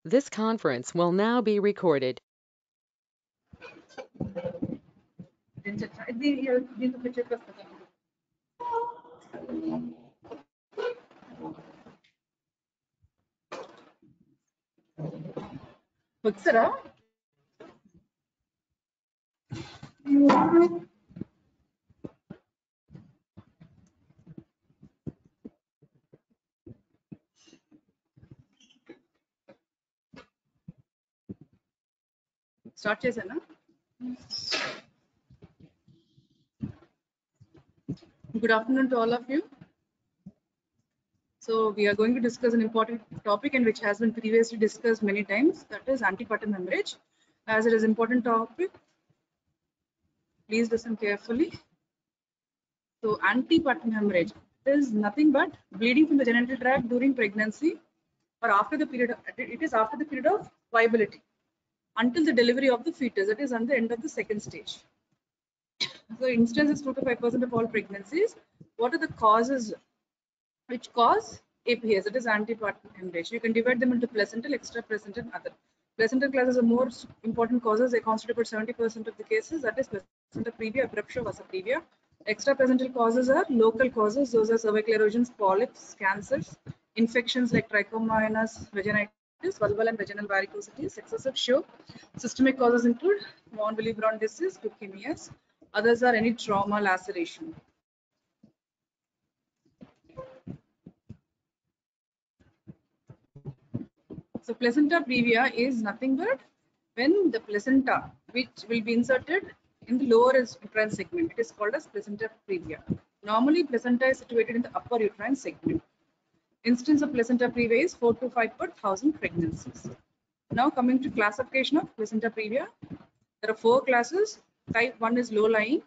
This conference will now be recorded. Start chesana. Good afternoon to all of you. So we are going to discuss an important topic and which has been previously discussed many times, that is antepartum hemorrhage. As it is important topic, please listen carefully. So antepartum hemorrhage is nothing but bleeding from the genital tract during pregnancy or after the period. It is after the period of viability until the delivery of the fetus. That is on the end of the second stage. So instance is 2 to 5% of all pregnancies. What are the causes which cause APS? That is antepartum hemorrhage. You can divide them into placental, extraplacental, and other. Placental causes are more important causes. They constitute about 70% of the cases. That is placenta previa, abruptio, vasa previa. Extraplacental causes are local causes. Those are cervical erosions, polyps, cancers, infections like trichomonas vaginitis, vulval and vaginal varicosities, excessive show. Systemic causes include von Willebrand disease, leukemias. Others are any trauma, laceration. So placenta previa is nothing but when the placenta, which will be inserted in the lower uterine segment, it is called as placenta previa. Normally, placenta is situated in the upper uterine segment. Instance of placenta previa is 4 to 5 per 1,000 pregnancies. Now coming to classification of placenta previa, there are 4 classes. Type 1 is low-lying.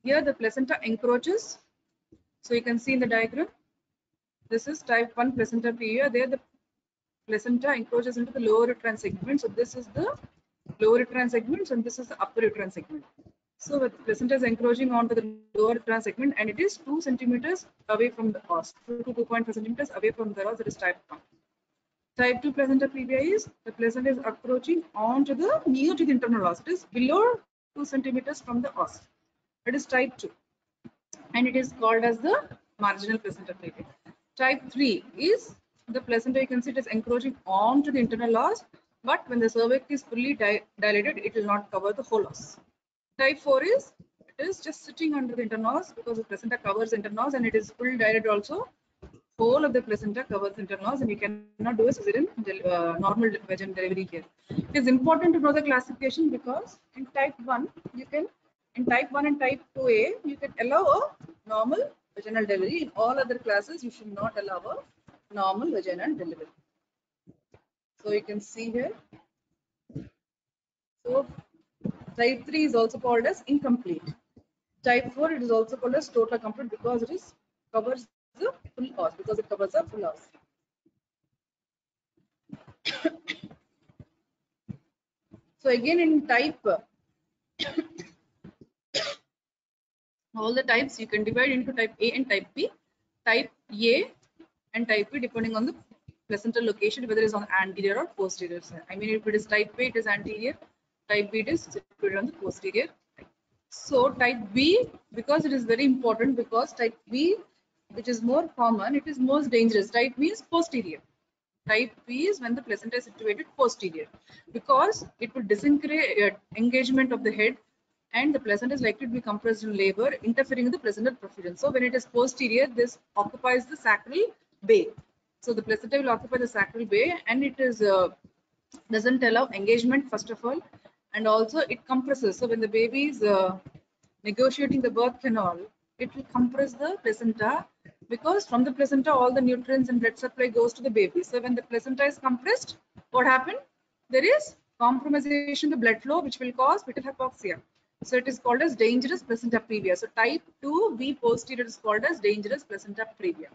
Here the placenta encroaches. So you can see in the diagram, this is type 1 placenta previa. There the placenta encroaches into the lower uterine segment. So this is the lower uterine segment and this is the upper uterine segment. So the placenta is encroaching onto the lower uterine segment and it is 2 centimeters away from the os, 2 to 2.5 centimeters away from the os. That is type 1. Type 2 placenta previa is the placenta is approaching onto the near to the internal os. It is below 2 centimeters from the os. It is type 2 and it is called as the marginal placenta previa. Type 3 is the placenta, you can see it is encroaching onto the internal os, but when the cervix is fully dilated, it will not cover the whole os. Type 4 is, it is just sitting under the internal os because the placenta covers the internal os and it is fully dilated also. Whole of the placenta covers the internal os and you cannot do a cesarean normal vaginal delivery here. It is important to know the classification because in type 1, you can, in type 1 and type 2A, you can allow a normal vaginal delivery. In all other classes, you should not allow a normal vaginal delivery. So you can see here. So type 3 is also called as incomplete. Type 4, it is also called as total complete because it is covers the full os, because it covers the full os. So again in type, all the types you can divide into type A and type B. Type A and type B depending on the placental location, whether it is on anterior or posterior side. I mean, if it is type A, it is anterior. Type B, it is situated on the posterior. So type B, because it is very important, because type B, which is more common, it is most dangerous. Type B is posterior. Type B is when the placenta is situated posterior, because it will disencourage engagement of the head and the placenta is likely to be compressed in labor, interfering with the placental perfusion. So when it is posterior, this occupies the sacral bay. So the placenta will occupy the sacral bay and it is doesn't allow engagement first of all, and also it compresses. So when the baby is negotiating the birth canal, it will compress the placenta because from the placenta all the nutrients and blood supply goes to the baby. So when the placenta is compressed, what happened? There is compromisation of the blood flow which will cause fetal hypoxia. So it is called as dangerous placenta previa. So type 2B posterior is called as dangerous placenta previa.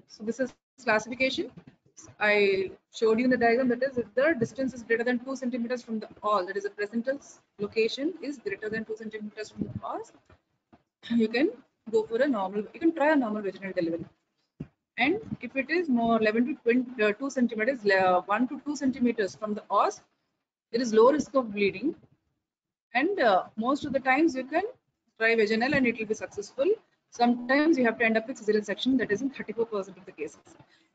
So this is classification. I showed you in the diagram, that is if the distance is greater than 2 centimeters from the os, that is the placental location is greater than 2 centimeters from the os, you can go for a normal, you can try a normal vaginal delivery. And if it is more 11 to 2 centimeters, 1 to 2 centimeters from the os, there is low risk of bleeding. And most of the times you can try vaginal and it will be successful. Sometimes you have to end up with cesarean section, that is in 34% of the cases.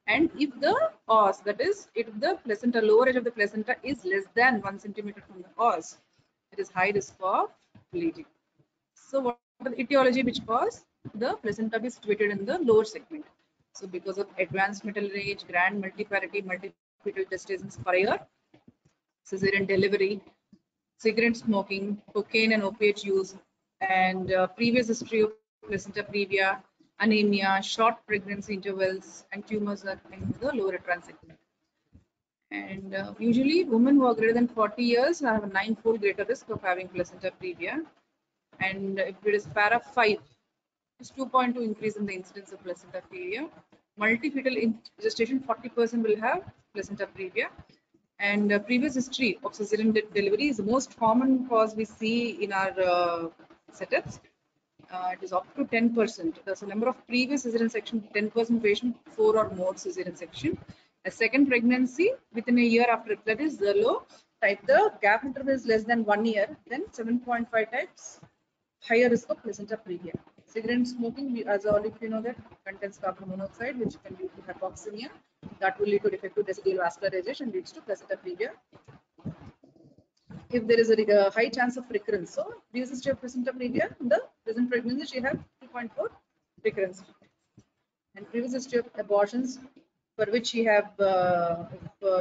And if the os, that is, if the placenta, lower edge of the placenta is less than 1 centimeter from the os, it is high risk of bleeding. So what are the etiology which cause the placenta be situated in the lower segment? So because of advanced maternal age, grand multiparity, multifetal gestations prior cesarean delivery, cigarette smoking, cocaine and opiate use, and previous history of placenta previa, anemia, short pregnancy intervals, and tumors are in the lower uterine segment. And usually, women who are greater than 40 years have a 9-fold greater risk of having placenta previa. And if it is para 5, it's 2.2 increase in the incidence of placenta previa. Multifetal gestation, 40% will have placenta previa. And previous history of cesarean delivery is the most common cause we see in our setups. It is up to 10%. There's a number of previous cesarean section, 10% patient, 4 or more cesarean section. A second pregnancy within a year after, that is the low type. The gap interval is less than 1 year, then 7.5 times higher risk of placenta previa. Cigarette smoking, as all of you know, that contains carbon monoxide, which can lead to hypoxemia. That will lead to defective residual vascularization, leads to placenta previa. If there is a high chance of recurrence, so previous history of placenta previa, in the present pregnancy, she have 2.4 recurrence. And previous history of abortions, for which she have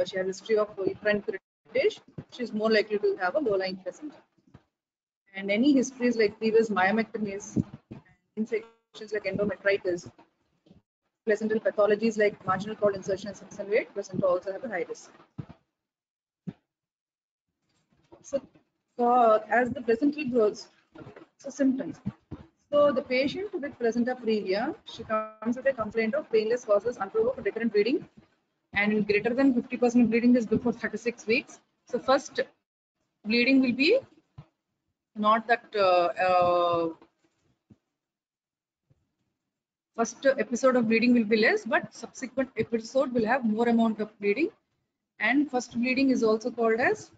she has history of uterine curettage, she is more likely to have a low-lying placenta. And any histories like previous myomectomies, infections like endometritis, placental pathologies like marginal cord insertion and succinate, placenta also have a high risk. So, as the placental grows, so symptoms. So the patient with placenta previa, she comes with a complaint of painless causes, unprovoked recurrent bleeding, and greater than 50% bleeding is before 36 weeks. So first bleeding will be not that first episode of bleeding will be less, but subsequent episode will have more amount of bleeding. And first bleeding is also called as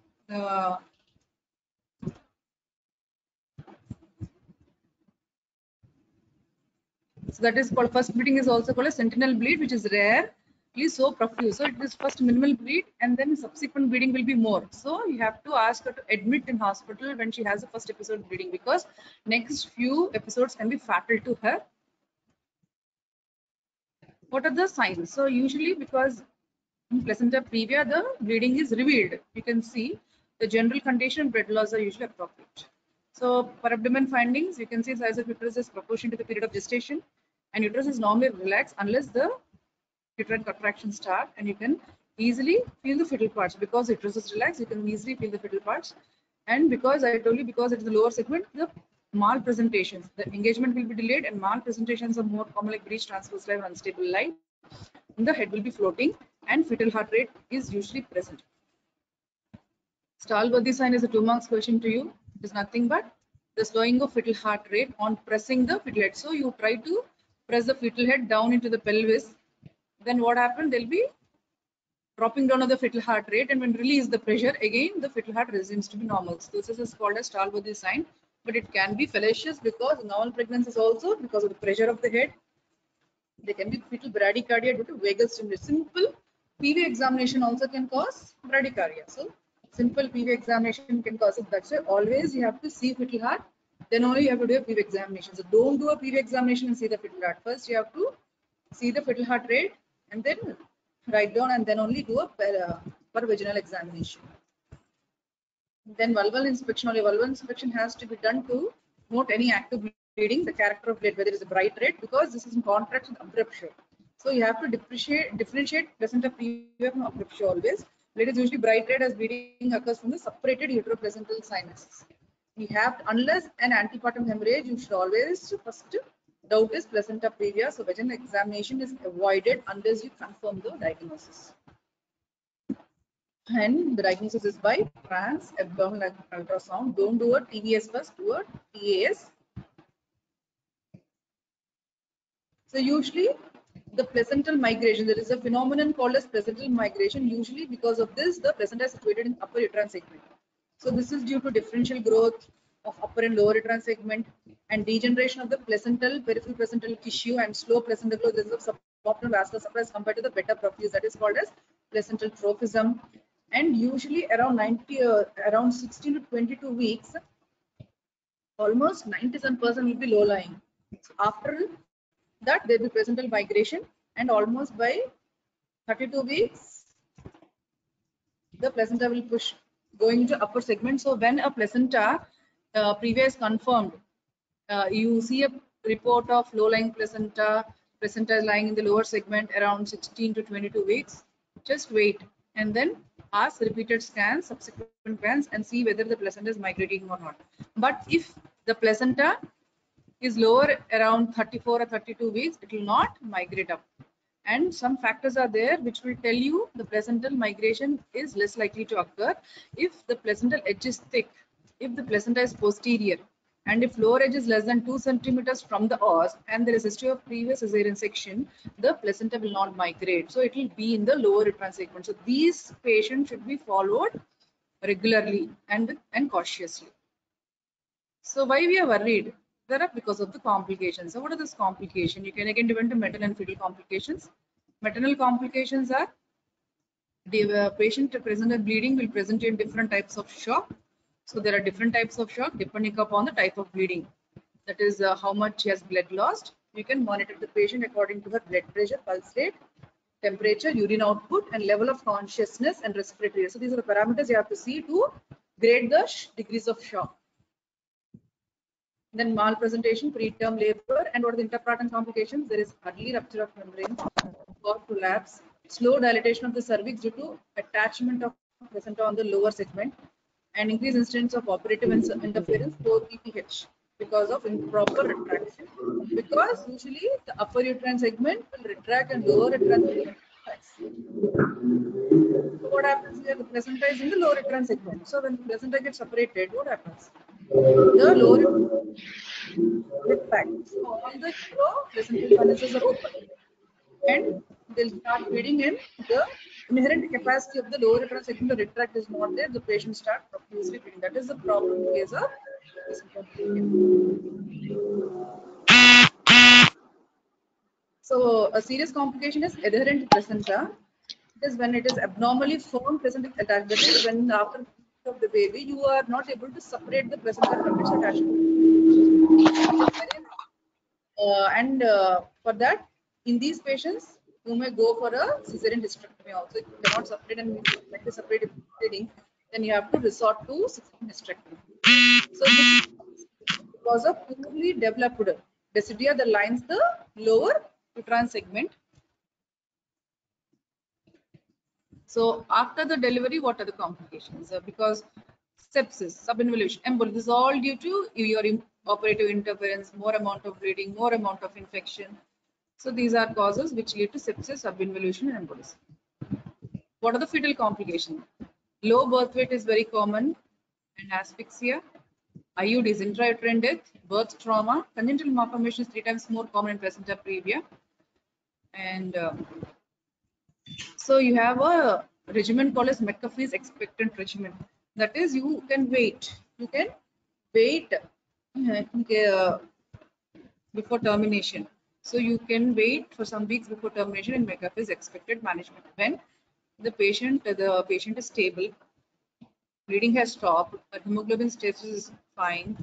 so that is called, first bleeding is also called a sentinel bleed, which is rare, so profuse. So it is first minimal bleed, and then subsequent bleeding will be more. So you have to ask her to admit in hospital when she has a first episode bleeding, because next few episodes can be fatal to her. What are the signs? So usually, because in placenta previa, the bleeding is revealed. You can see the general condition, blood loss are usually appropriate. So for abdomen findings, you can see size of uterus is proportional to the period of gestation, and uterus is normally relaxed unless the uterine contractions start, and you can easily feel the fetal parts. Because uterus is relaxed, you can easily feel the fetal parts. And because I told you, because it is the lower segment, the malpresentations, the engagement will be delayed, and malpresentations are more common, like breech, transverse life, unstable life. The head will be floating, and fetal heart rate is usually present. Stahlworthy sign is a 2 marks question to you. It is nothing but the slowing of fetal heart rate on pressing the fetal head. So you try to press the fetal head down into the pelvis. Then what happened? They'll be dropping down of the fetal heart rate, and when release the pressure, again the fetal heart resumes to be normal. So this is called a Stahlworthy sign, but it can be fallacious, because normal pregnancies also, because of the pressure of the head, there can be fetal bradycardia due to vagal stimulus. Simple PV examination also can cause bradycardia. So simple PV examination can cause it. That's why always you have to see fetal heart, then only you have to do a PV examination. So don't do a PV examination and see the fetal heart. First you have to see the fetal heart rate, and then write down, and then only do a per vaginal examination. Then vulval inspection, only vulval inspection has to be done to note any active bleeding, the character of blood, whether it is a bright red, because this is in contrast with abruptio. So you have to differentiate placenta previa from abruptio always. Blood is usually bright red as bleeding occurs from the separated uteroplacental sinuses. You have to, unless an antepartum hemorrhage, you should always first doubt is placenta previa. So vaginal examination is avoided unless you confirm the diagnosis. And the diagnosis is by trans-abdominal ultrasound. Don't do a TVS first, do a TAS. So usually the placental migration. There is a phenomenon called as placental migration. Usually because of this, the placenta is situated in upper uterine segment. So this is due to differential growth of upper and lower uterine segment and degeneration of the placental, peripheral placental tissue and slow placental growth. There is a suboptimal vascular supply as compared to the beta properties, that is called as placental trophism. And usually around 16 to 22 weeks, almost 97% will be low lying. So after that, there will be placental migration, and almost by 32 weeks, the placenta will push going into upper segment. So when a placenta previa is confirmed, you see a report of low-lying placenta is lying in the lower segment around 16 to 22 weeks. Just wait and then ask repeated scans, subsequent scans, and see whether the placenta is migrating or not. But if the placenta is lower around 34 or 32 weeks, it will not migrate up. And some factors are there which will tell you the placental migration is less likely to occur if the placental edge is thick, if the placenta is posterior, and if lower edge is less than 2 centimeters from the os and there is history of previous cesarean section, the placenta will not migrate. So it will be in the lower uterine segment. So these patients should be followed regularly and cautiously. So why we are worried? There are because of the complications. So what are these complications? You can again divide into maternal and fetal complications. Maternal complications are the patient present with bleeding will present in different types of shock. So there are different types of shock depending upon the type of bleeding. That is how much she has blood lost. You can monitor the patient according to her blood pressure, pulse rate, temperature, urine output, and level of consciousness and respiratory. So these are the parameters you have to see to grade the degrees of shock. Then malpresentation, preterm labor, and what are the interpartum complications? There is early rupture of membrane or prolapse, slow dilatation of the cervix due to attachment of placenta on the lower segment, and increased incidence of operative interference, 4 pph, because of improper retraction. Because usually the upper uterine segment will retract and lower uterine segment. So what happens here? The placenta is in the lower uterine segment. So when the placenta gets separated, what happens? The lower retract. So all the placental sinuses are open, and they'll start bleeding, and the inherent capacity of the lower uterine segment to retract is not there. The patient starts profusely bleeding. That is the problem in case of placental bleeding. So a serious complication is adherent placenta. It is when it is abnormally firm placenta attached. That is when after of the baby you are not able to separate the placenta from its attachment. For that, in these patients, you may go for a cesarean hysterectomy also. If you cannot separate and like to separate it bleeding, then you have to resort to cesarean hysterectomy. So this is because of poorly developed decidia that lines the lower uterine segment. So after the delivery, what are the complications? Because sepsis, subinvolution, embolism, this is all due to your operative interference, more amount of bleeding, more amount of infection. So these are causes which lead to sepsis, subinvolution, and embolism. What are the fetal complications? Low birth weight is very common, and asphyxia, IUDs, intrauterine death, birth trauma, congenital malformation is 3 times more common in placenta previa. And so you have a regimen called as McAfee's expectant regimen. That is, you can wait. You can wait before termination. So you can wait for some weeks before termination in McAfee's expected management. When the patient is stable, bleeding has stopped, hemoglobin status is fine,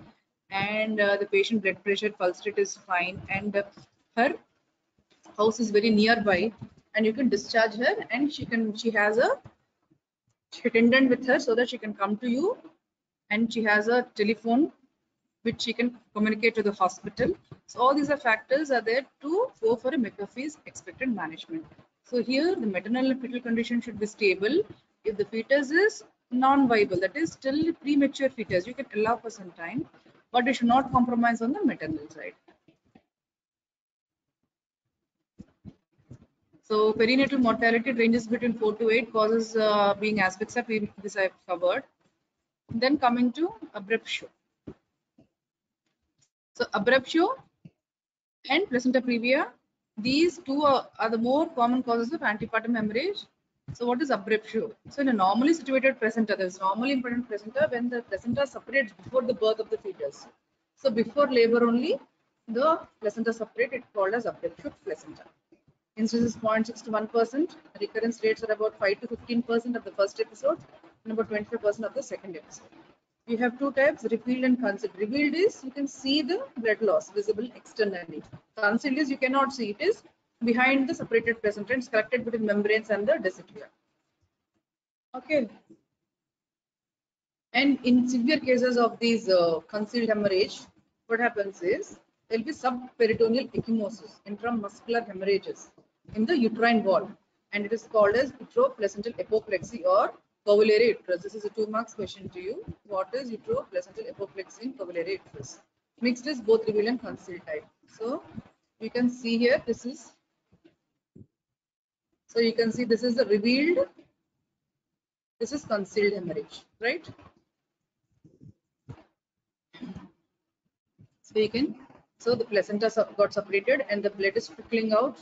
and the patient blood pressure, pulse rate is fine, and her house is very nearby, and you can discharge her, and she has a attendant with her so that she can come to you, and she has a telephone which she can communicate to the hospital. So all these are factors are there to go for a McAfee's expected management. So here the maternal and fetal condition should be stable. If the fetus is non-viable, that is still premature fetus, you can allow for some time, but you should not compromise on the maternal side. So perinatal mortality ranges between 4 to 8, causes being asphyxia, this I have covered. Then coming to abruptio. So abruptio and placenta previa These two are the more common causes of antepartum hemorrhage. So what is abruptio? So in a normally situated placenta, there is normally implanted placenta when the placenta separates before the birth of the fetus. So before labor only, the placenta separate, it's called as abruptio placenta. Incidence is 0.6 to 1%. Recurrence rates are about 5 to 15% of the first episode and about 25% of the second episode. We have two types, revealed and concealed. Revealed is you can see the blood loss visible externally. Concealed is you cannot see, it is behind the separated placenta, it's collected between membranes and the deciduum. Okay. And in severe cases of these concealed hemorrhage, what happens is there will be subperitoneal ecchymosis, intramuscular hemorrhages in the uterine wall, and it is called as uteroplacental apoplexy or covulary uterus. This is a 2 marks question to you. What is uteroplacental apoplexy in covulary uterus? Mixed is both revealed and concealed type. So you can see here, this is, so you can see this is the revealed, this is concealed hemorrhage, right? So you can, so the placenta got separated and the blood is trickling out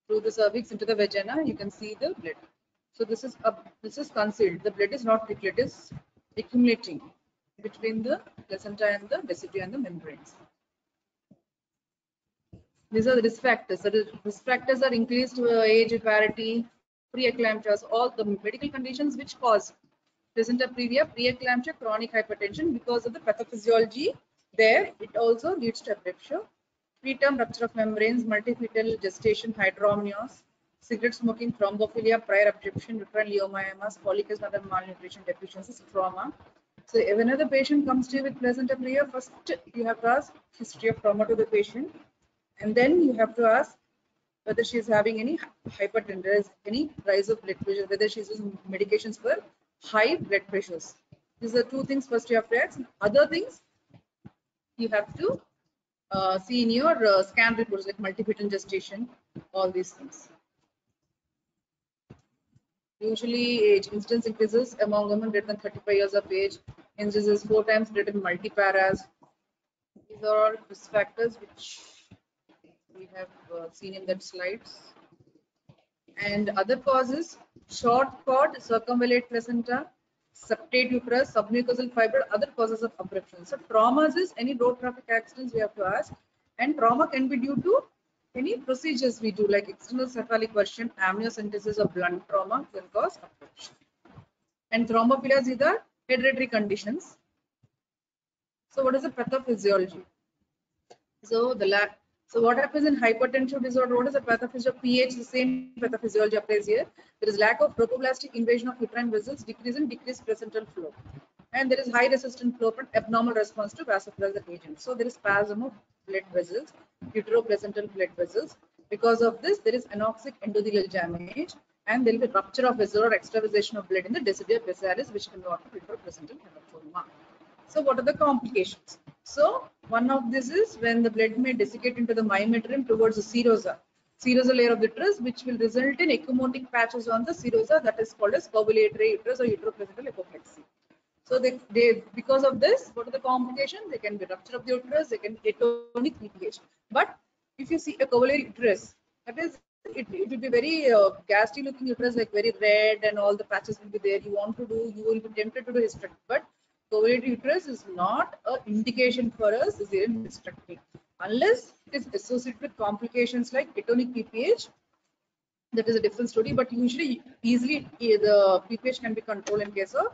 through the cervix into the vagina. You can see the blood. So this is concealed. The blood is not trickling, it is accumulating between the placenta and the residue and the membranes. These are the risk factors. So the risk factors are increased age, parity, preeclampsia, all the medical conditions which cause placenta previa, preeclampsia, chronic hypertension. Because of the pathophysiology there, it also leads to abruptio. Preterm rupture of membranes, multifetal gestation, hydramnios, cigarette smoking, thrombophilia, prior abruption, uterine leiomyomas, polycystic other malnutrition deficiencies, trauma. So whenever the patient comes to you with placenta previa, first you have to ask history of trauma to the patient, and then you have to ask whether she is having any hypertension, any rise of blood pressure, whether she is using medications for high blood pressures. These are two things first you have to ask. Other things you have to see in your scan reports like multifetal gestation, all these things. Usually age incidence increases among women greater than 35 years of age. Incidence is 4 times greater in multiparas. These are all risk factors which we have seen in that slides. And other causes, short cord, circumvallate placenta, septate uterus, submucosal fiber, other causes of abruption. So traumas is any road traffic accidents we have to ask, and trauma can be due to any procedures we do like external cephalic version, amniocentesis or blunt trauma can cause abruption. And thrombophilia is either hereditary conditions. So what is the pathophysiology? So what happens in hypertensive disorder? What is the pathophysiology? pH, the same pathophysiology applies here. There is lack of tropoplastic invasion of uterine vessels, decreased placental flow, and there is high resistant flow from abnormal response to vasopressor agents. So there is spasm of blood vessels, uteroplacental blood vessels. Because of this, there is anoxic endothelial damage, and there will be rupture of vessel or extravasation of blood in the deciduum vessalis, which can lead to uteroplacental hematoma. So what are the complications? So one of this is when the blood may desiccate into the myometrium towards the serosa layer of the uterus, which will result in ecchymotic patches on the serosa, that is called as covulatory uterus or uteroplacental apoplexy. So they because of this, what are the complications? They can be rupture of the uterus, they can be atonic PPH. But if you see a covulatory uterus, that is, it will be very ghastly looking uterus, like very red, and all the patches will be there. You will be tempted to do hysterectomy, but covulatory uterus is not an indication for us cesarean hysterectomy unless it is associated with complications like atonic PPH. That is a different story, but usually easily the PPH can be controlled in case of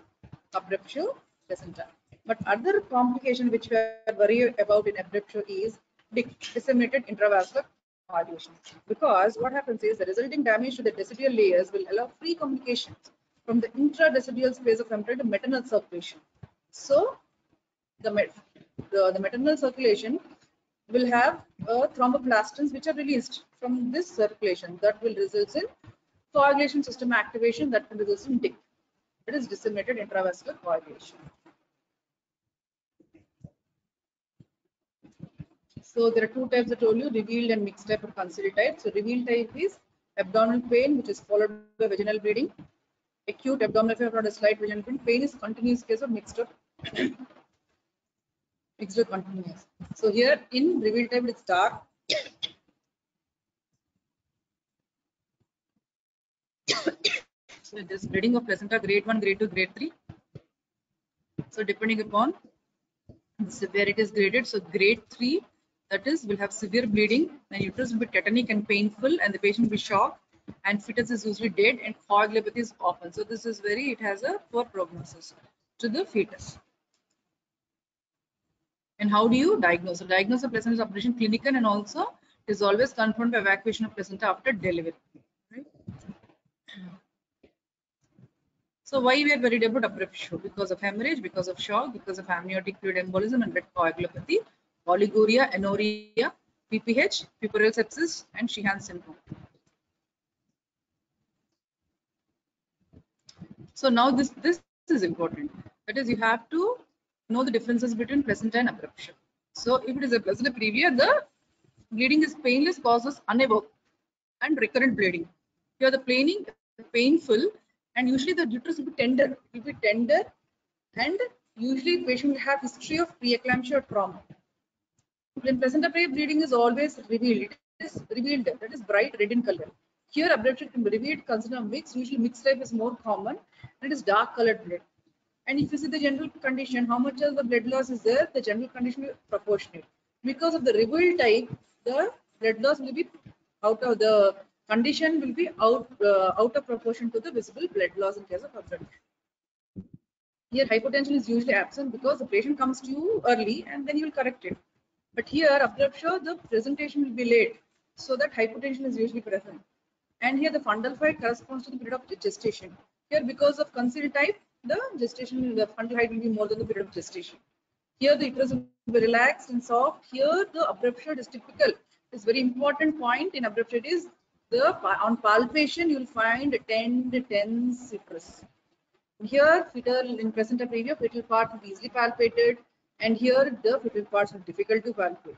abruptio placenta. But other complication which we are worried about in abruptio is disseminated intravascular coagulation, because what happens is the resulting damage to the decidual layers will allow free communications from the intradecidual space of membrane to maternal circulation. So the maternal circulation will have thromboplastins which are released from this circulation that will result in coagulation system activation that will result in DIC. It is disseminated intravascular coagulation. So there are two types I told you, revealed and mixed type or concealed type. So revealed type is abdominal pain which is followed by vaginal bleeding. Acute abdominal pain or a slight vaginal pain. Pain is continuous case of mixed or continuous. So here in revealed type it's dark So this bleeding of placenta grade 1, grade 2, grade 3. So depending upon the severity is graded. So grade 3, that is, will have severe bleeding, and uterus will be tetanic and painful, and the patient will be shocked, and fetus is usually dead, and coagulopathy is often. So this is very, it has a poor prognosis to the fetus. And how do you diagnose? So diagnose of placenta ablation clinical, and also it is always confirmed by evacuation of placenta after delivery. Right? So why we are worried about abruptio? Because of hemorrhage, because of shock, because of amniotic fluid embolism and red coagulopathy, oliguria, anuria, PPH, puerperal sepsis, and Sheehan syndrome. So now this is important. That is, you have to know the differences between placenta and abruptio. So if it is a placenta previa, the bleeding is painless, causes unevoked and recurrent bleeding. Here the planing painful, and usually the uterus will be tender. It will be tender, and usually the patient will have history of preeclampsia or trauma. When placenta previa bleeding is always revealed, it is revealed, that is bright red in color. Here abruptio can be revealed, consider mixed. Usually mixed type is more common, and it is dark colored blood. And if you see the general condition, how much of the blood loss is there, the general condition is proportionate. Because of the revealed type, the blood loss will be out of the condition will be out of proportion to the visible blood loss in case of abruptio. Here hypotension is usually absent because the patient comes to you early and then you will correct it. But here abruptio, the presentation will be late, so that hypotension is usually present. And here the fundal height corresponds to the period of gestation. Here, because of concealed type, the gestation, the fundal height will be more than the period of gestation. Here the uterus will be relaxed and soft. Here the abruptio is typical. This very important point in abruptio is the on palpation you will find a tense uterus. Here fetal in placenta previa, fetal part will be easily palpated, and here the fetal parts are difficult to palpate.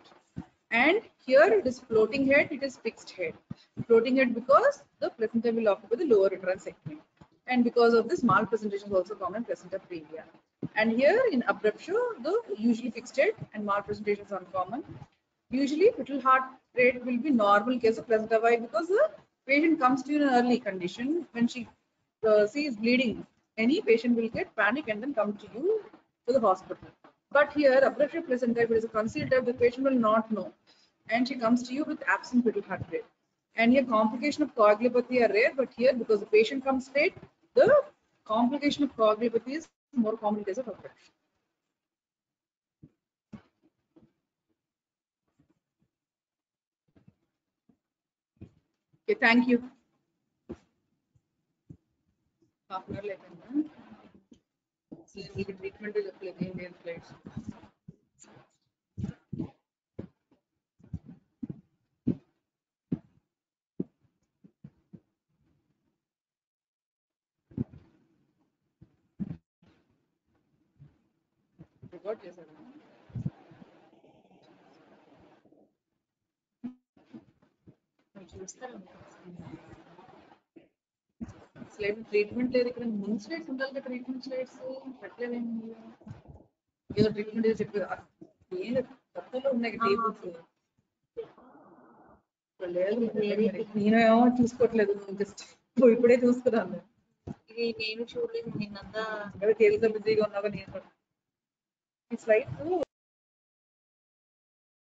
And here it is floating head, it is fixed head. Floating head because the placenta will occupy the lower uterine segment, and because of this malpresentation is also common in placenta previa. And here in abruptio, the usually fixed head and malpresentation is uncommon. Usually fetal heart rate will be normal in case of placenta. Why? Because the patient comes to you in an early condition. When she sees bleeding, any patient will get panic and then come to you to the hospital. But here abruptio placenta, if it is a concealed type, the patient will not know, and she comes to you with absent fetal heart rate. And here complication of coagulopathy are rare, but here because the patient comes late, the complication of coagulopathy is more common in case of abruptio. Okay, thank you. Half an hour later. So the treatment is in their slides. What is it? Slide treatment లేదు ఇక్కడ ముందు slides ఉండాలి కదా treatment slides పెట్టలేదేమి ఏదో treatment ఏదో చెప్పారు ఏం కొత్తలో ఉన్నాయి టేబుల్స్ నేనేమో చూసుకోవట్లేదు జస్ట్ ఇప్పుడే చూసుకున్నాను ఇది నేను చూడలేదు నిన్నంతా తెలుసా బిజీగా ఉన్నాగా నేను ఈ స్లైడ్స్